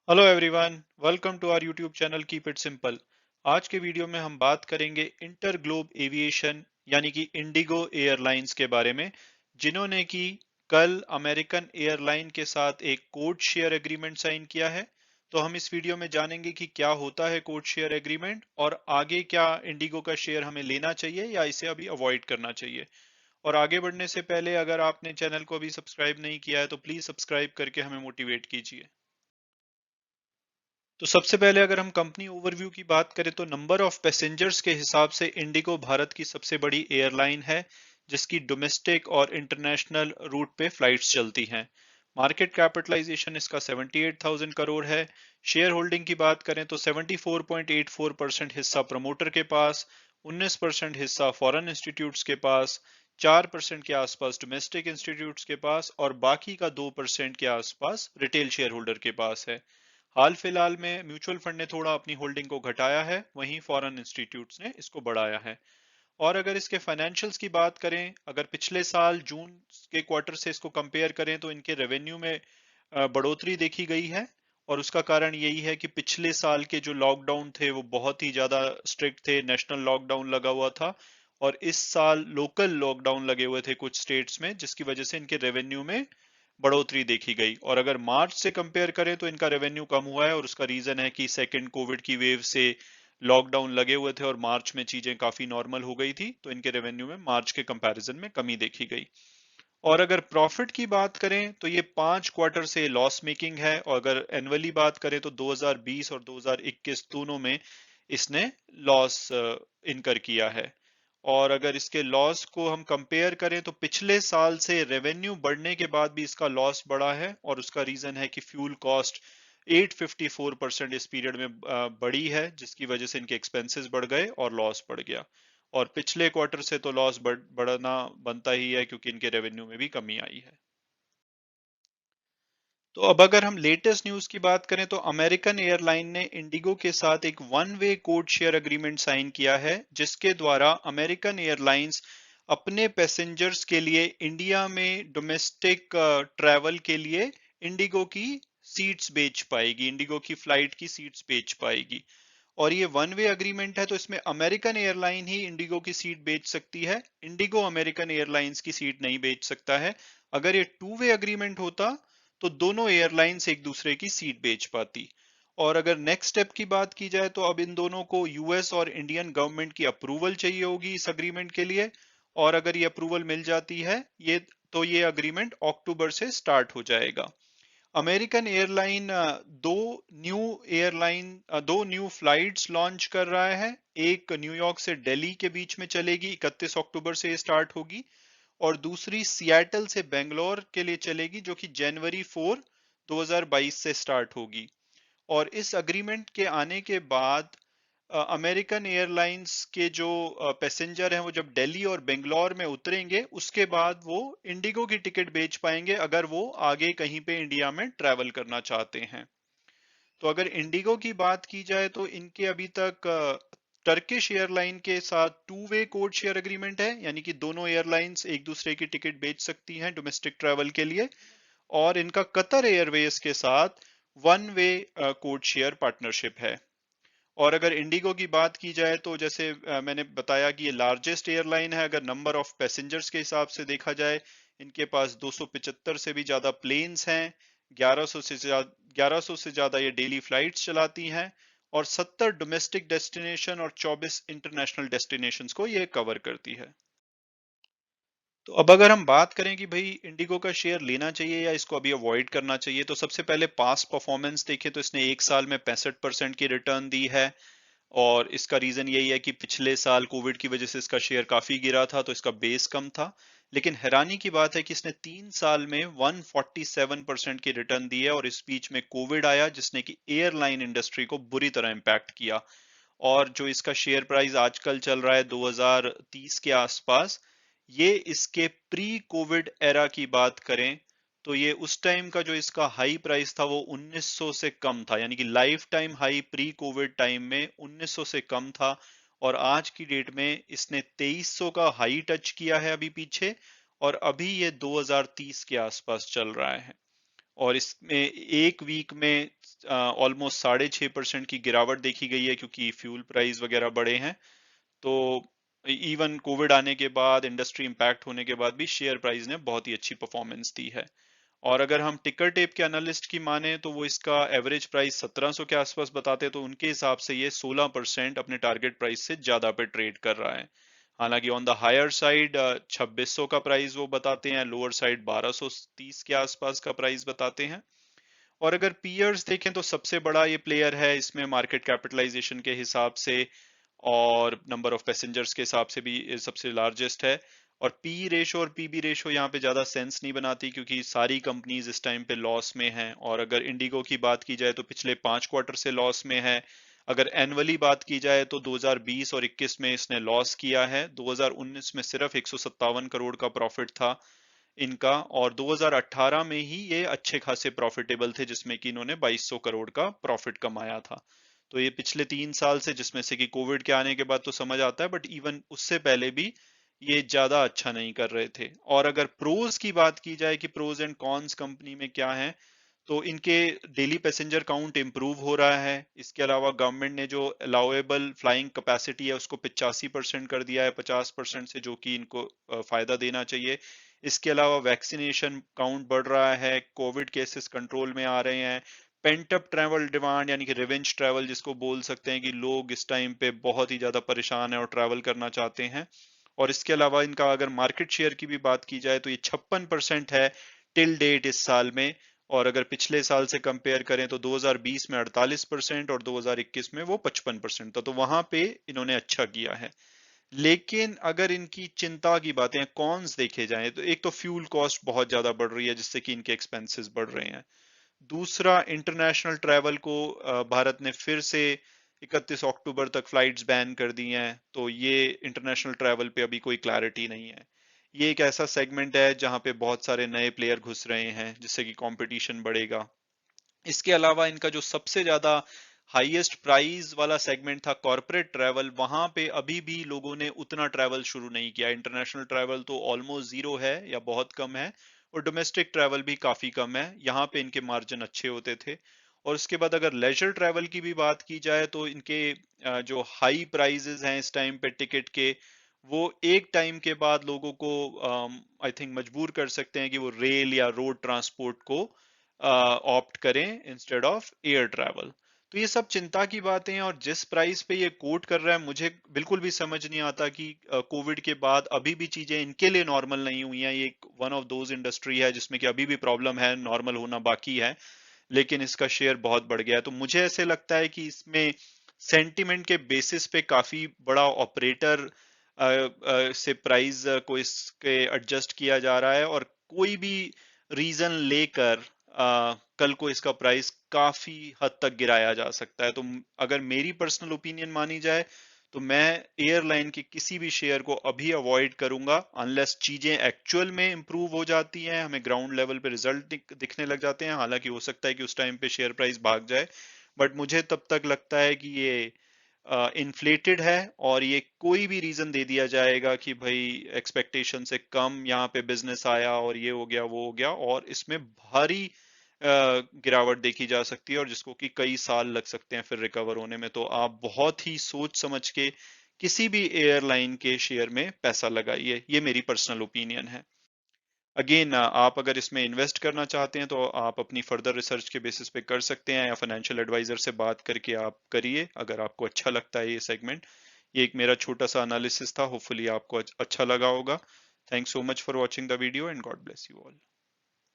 Hello everyone, welcome to our YouTube channel keep it simple. आज के video में हम बात करेंगे इंटर ग्लोब एविएशन यानी कि इंडिगो एयरलाइंस के बारे में, जिन्होंने कि कल अमेरिकन एयरलाइन के साथ एक कोड शेयर एग्रीमेंट साइन किया है। तो हम इस वीडियो में जानेंगे कि क्या होता है कोड शेयर एग्रीमेंट और आगे क्या इंडिगो का शेयर हमें लेना चाहिए या इसे अभी अवॉइड करना चाहिए। और आगे बढ़ने से पहले अगर आपने चैनल को अभी सब्सक्राइब नहीं किया है तो प्लीज सब्सक्राइब करके हमें मोटिवेट कीजिए। तो सबसे पहले अगर हम कंपनी ओवरव्यू की बात करें तो नंबर ऑफ पैसेंजर्स के हिसाब से इंडिगो भारत की सबसे बड़ी एयरलाइन है, जिसकी डोमेस्टिक और इंटरनेशनल रूट पे फ्लाइट्स चलती हैं। मार्केट कैपिटलाइजेशन इसका 78,000 करोड़ है। शेयर होल्डिंग की बात करें तो 74.84% हिस्सा प्रमोटर के पास, 19% हिस्सा फॉरेन इंस्टीट्यूट्स के पास, 4% के आसपास डोमेस्टिक इंस्टीट्यूट्स के पास और बाकी का 2% के आसपास रिटेल शेयर होल्डर के पास है। हाल फिलहाल में म्यूचुअल फंड ने थोड़ा अपनी होल्डिंग को घटाया है, वहीं फॉरेन इंस्टीट्यूट्स ने इसको बढ़ाया है। और अगर इसके फाइनेंशियल्स की बात करें, अगर पिछले साल जून के क्वार्टर से इसको कंपेयर करें तो इनके रेवेन्यू में बढ़ोतरी देखी गई है। और उसका कारण यही है कि पिछले साल के जो लॉकडाउन थे वो बहुत ही ज्यादा स्ट्रिक्ट थे, नेशनल लॉकडाउन लगा हुआ था। और इस साल लोकल लॉकडाउन लगे हुए थे कुछ स्टेट्स में, जिसकी वजह से इनके रेवेन्यू में बढ़ोतरी देखी गई। और अगर मार्च से कंपेयर करें तो इनका रेवेन्यू कम हुआ है, और उसका रीजन है कि सेकेंड कोविड की वेव से लॉकडाउन लगे हुए थे और मार्च में चीजें काफी नॉर्मल हो गई थी, तो इनके रेवेन्यू में मार्च के कंपैरिजन में कमी देखी गई। और अगर प्रॉफिट की बात करें तो ये 5 क्वार्टर से लॉस मेकिंग है, और अगर एनुअली बात करें तो 2020 और 2021 दोनों में इसने लॉस इनकर किया है। और अगर इसके लॉस को हम कंपेयर करें तो पिछले साल से रेवेन्यू बढ़ने के बाद भी इसका लॉस बढ़ा है, और उसका रीजन है कि फ्यूल कॉस्ट 854% इस पीरियड में बढ़ी है, जिसकी वजह से इनके एक्सपेंसेस बढ़ गए और लॉस बढ़ गया। और पिछले क्वार्टर से तो लॉस बढ़ना बनता ही है, क्योंकि इनके रेवेन्यू में भी कमी आई है। तो अब अगर हम लेटेस्ट न्यूज की बात करें तो अमेरिकन एयरलाइन ने इंडिगो के साथ एक one way code share agreement sign किया है, जिसके द्वारा अमेरिकन एयरलाइंस अपने पैसेंजर्स के लिए इंडिया में डोमेस्टिक ट्रैवल के लिए इंडिगो की सीट्स बेच पाएगी, इंडिगो की फ्लाइट की सीट्स बेच पाएगी। और ये वन वे अग्रीमेंट है, तो इसमें अमेरिकन एयरलाइन ही इंडिगो की सीट बेच सकती है, इंडिगो अमेरिकन एयरलाइंस की सीट नहीं बेच सकता है। अगर ये टू वे अग्रीमेंट होता तो दोनों एयरलाइंस एक दूसरे की सीट बेच पाती। और अगर नेक्स्ट स्टेप की बात की जाए तो अब इन दोनों को यूएस और इंडियन गवर्नमेंट की अप्रूवल चाहिए होगी इस अग्रीमेंट के लिए। और अगर ये अप्रूवल मिल जाती है ये, तो ये अग्रीमेंट अक्टूबर से स्टार्ट हो जाएगा। अमेरिकन एयरलाइन दो न्यू फ्लाइट्स लॉन्च कर रहा है। एक न्यूयॉर्क से दिल्ली के बीच में चलेगी, 31 अक्टूबर से ये स्टार्ट होगी। और दूसरी सियाटल से बेंगलोर के लिए चलेगी, जो कि जनवरी 4 2022 से स्टार्ट होगी। और इस अग्रीमेंट के आने के बाद अमेरिकन एयरलाइंस के जो पैसेंजर हैं वो जब दिल्ली और बेंगलोर में उतरेंगे, उसके बाद वो इंडिगो की टिकट बेच पाएंगे अगर वो आगे कहीं पे इंडिया में ट्रैवल करना चाहते हैं। तो अगर इंडिगो की बात की जाए तो इनके अभी तक टर्किश एयरलाइन के साथ two way code share agreement है, यानी कि दोनों एयरलाइंस एक दूसरे की टिकट बेच सकती हैं डोमेस्टिक ट्रैवल के लिए। और इनका कतर एयरवेज के साथ one way code share partnership है। और अगर इंडिगो की बात की जाए तो जैसे मैंने बताया कि ये लार्जेस्ट एयरलाइन है, अगर नंबर ऑफ पैसेंजर्स के हिसाब से देखा जाए, इनके पास 275 से भी ज्यादा प्लेन्स हैं, 1100 से ज्यादा ये डेली फ्लाइट्स चलाती हैं, और 70 डोमेस्टिक डेस्टिनेशन और 24 इंटरनेशनल डेस्टिनेशंस को ये कवर करती है। तो अब अगर हम बात करें कि भाई इंडिगो का शेयर लेना चाहिए या इसको अभी अवॉइड करना चाहिए, तो सबसे पहले पास्ट परफॉर्मेंस देखें तो इसने एक साल में 65% की रिटर्न दी है। और इसका रीजन यही है कि पिछले साल कोविड की वजह से इसका शेयर काफी गिरा था, तो इसका बेस कम था। लेकिन हैरानी की बात है कि इसने 3 साल में 147% की रिटर्न दी है, और इस बीच में कोविड आया जिसने कि एयरलाइन इंडस्ट्री को बुरी तरह इम्पैक्ट किया। और जो इसका शेयर प्राइस आजकल चल रहा है 2030 के आसपास, ये इसके प्री कोविड एरा की बात करें तो ये उस टाइम का जो इसका हाई प्राइस था वो 1900 से कम था, यानी कि life time high pre Covid time में 1900 से कम था। और आज की डेट में इसने 2300 का हाई टच किया है अभी पीछे, और अभी ये 2030 के आसपास चल रहा है। और इसमें एक वीक में ऑलमोस्ट 6.5% की गिरावट देखी गई है, क्योंकि फ्यूल प्राइस वगैरह बढ़े हैं। तो इवन कोविड आने के बाद, इंडस्ट्री इम्पैक्ट होने के बाद भी शेयर प्राइस ने बहुत ही अच्छी परफॉर्मेंस दी है। और अगर हम टिकर टेप के एनालिस्ट की माने तो वो इसका एवरेज प्राइस 1700 के आसपास बताते हैं, तो उनके हिसाब से ये 16% अपने टारगेट प्राइस से ज्यादा पे ट्रेड कर रहा है। हालांकि ऑन द हायर साइड 2600 का प्राइस वो बताते हैं, लोअर साइड 1230 के आसपास का प्राइस बताते हैं। और अगर पीयर्स देखें तो सबसे बड़ा ये प्लेयर है इसमें मार्केट कैपिटलाइजेशन के हिसाब से, और नंबर ऑफ पैसेंजर्स के हिसाब से भी ये सबसे लार्जेस्ट है। और पी रेशो और पीबी रेशो यहाँ पे ज्यादा सेंस नहीं बनाती, क्योंकि सारी कंपनीज इस टाइम पे लॉस में हैं। और अगर इंडिगो की बात की जाए तो पिछले 5 क्वार्टर से लॉस में है। अगर एनुअली बात की जाए तो 2020 और 21 में इसने लॉस किया है। 2019 में सिर्फ 157 करोड़ का प्रॉफिट था इनका, और 2018 में ही ये अच्छे खासे प्रॉफिटेबल थे, जिसमें कि इन्होंने 2200 करोड़ का प्रॉफिट कमाया था। तो ये पिछले 3 साल से, जिसमें से कि कोविड के आने के बाद तो समझ आता है, बट इवन उससे पहले भी ये ज्यादा अच्छा नहीं कर रहे थे। और अगर प्रोज की बात की जाए कि प्रोज एंड कॉन्स कंपनी में क्या है, तो इनके डेली पैसेंजर काउंट इंप्रूव हो रहा है। इसके अलावा गवर्नमेंट ने जो अलाउएबल फ्लाइंग कैपेसिटी है उसको 85% कर दिया है 50% से, जो कि इनको फायदा देना चाहिए। इसके अलावा वैक्सीनेशन काउंट बढ़ रहा है, कोविड केसेस कंट्रोल में आ रहे हैं। पेंट अप ट्रैवल डिमांड यानी कि रिवेंज ट्रैवल जिसको बोल सकते हैं, कि लोग इस टाइम पे बहुत ही ज्यादा परेशान है और ट्रैवल करना चाहते हैं। और इसके अलावा इनका अगर मार्केट शेयर की भी बात की जाए तो ये 56% है टिल डेट इस साल में। और अगर पिछले साल से कंपेयर करें तो 2020 में 48% और 2021 में वो 55% था, तो वहां पे इन्होंने अच्छा किया है। लेकिन अगर इनकी चिंता की बातें कॉन्स देखे जाएं तो एक तो फ्यूल कॉस्ट बहुत ज्यादा बढ़ रही है, जिससे कि इनके एक्सपेंसेस बढ़ रहे हैं। दूसरा, इंटरनेशनल ट्रैवल को भारत ने फिर से 31 अक्टूबर तक फ्लाइट्स बैन कर दी हैं, तो ये इंटरनेशनल ट्रैवल पे अभी कोई क्लैरिटी नहीं है। ये एक ऐसा सेगमेंट है जहां पे बहुत सारे नए प्लेयर घुस रहे हैं, जिससे कि कंपटीशन बढ़ेगा। इसके अलावा इनका जो सबसे ज्यादा हाईएस्ट प्राइस वाला सेगमेंट था कॉर्पोरेट ट्रैवल, वहां पे अभी भी लोगों ने उतना ट्रैवल शुरू नहीं किया। इंटरनेशनल ट्रैवल तो ऑलमोस्ट जीरो है या बहुत कम है, और डोमेस्टिक ट्रैवल भी काफी कम है। यहाँ पे इनके मार्जिन अच्छे होते थे। और उसके बाद अगर लेजर ट्रैवल की भी बात की जाए तो इनके जो हाई प्राइजेस हैं इस टाइम पे टिकट के, वो एक टाइम के बाद लोगों को आई थिंक मजबूर कर सकते हैं कि वो रेल या रोड ट्रांसपोर्ट को ऑप्ट करें इंस्टेड ऑफ एयर ट्रैवल। तो ये सब चिंता की बातें हैं। और जिस प्राइस पे ये कोट कर रहा है, मुझे बिल्कुल भी समझ नहीं आता कि कोविड के बाद अभी भी चीजें इनके लिए नॉर्मल नहीं हुई हैं। ये वन ऑफ दोज इंडस्ट्री है जिसमें कि अभी भी प्रॉब्लम है, नॉर्मल होना बाकी है, लेकिन इसका शेयर बहुत बढ़ गया है। तो मुझे ऐसे लगता है कि इसमें सेंटिमेंट के बेसिस पे काफी बड़ा ऑपरेटर से प्राइस को इसके एडजस्ट किया जा रहा है, और कोई भी रीजन लेकर कल को इसका प्राइस काफी हद तक गिराया जा सकता है। तो अगर मेरी पर्सनल ओपिनियन मानी जाए तो मैं एयरलाइन के किसी भी शेयर को अभी अवॉइड करूंगा, अनलेस चीजें एक्चुअल में इंप्रूव हो जाती हैं, हमें ग्राउंड लेवल पे रिजल्ट दिखने लग जाते हैं। हालांकि हो सकता है कि उस टाइम पे शेयर प्राइस भाग जाए, बट मुझे तब तक लगता है कि ये इन्फ्लेटेड है। और ये कोई भी रीजन दे दिया जाएगा कि भाई एक्सपेक्टेशन से कम यहाँ पे बिजनेस आया और ये हो गया वो हो गया, और इसमें भारी गिरावट देखी जा सकती है, और जिसको कि कई साल लग सकते हैं फिर रिकवर होने में। तो आप बहुत ही सोच समझ के किसी भी एयरलाइन के शेयर में पैसा लगाइए, ये मेरी पर्सनल ओपिनियन है। अगेन, आप अगर इसमें इन्वेस्ट करना चाहते हैं तो आप अपनी फर्दर रिसर्च के बेसिस पे कर सकते हैं, या फाइनेंशियल एडवाइजर से बात करके आप करिए अगर आपको अच्छा लगता है ये सेगमेंट। ये एक मेरा छोटा सा एनालिसिस था, होपफुली आपको अच्छा लगा होगा। Thanks so much for watching the video and God bless you all.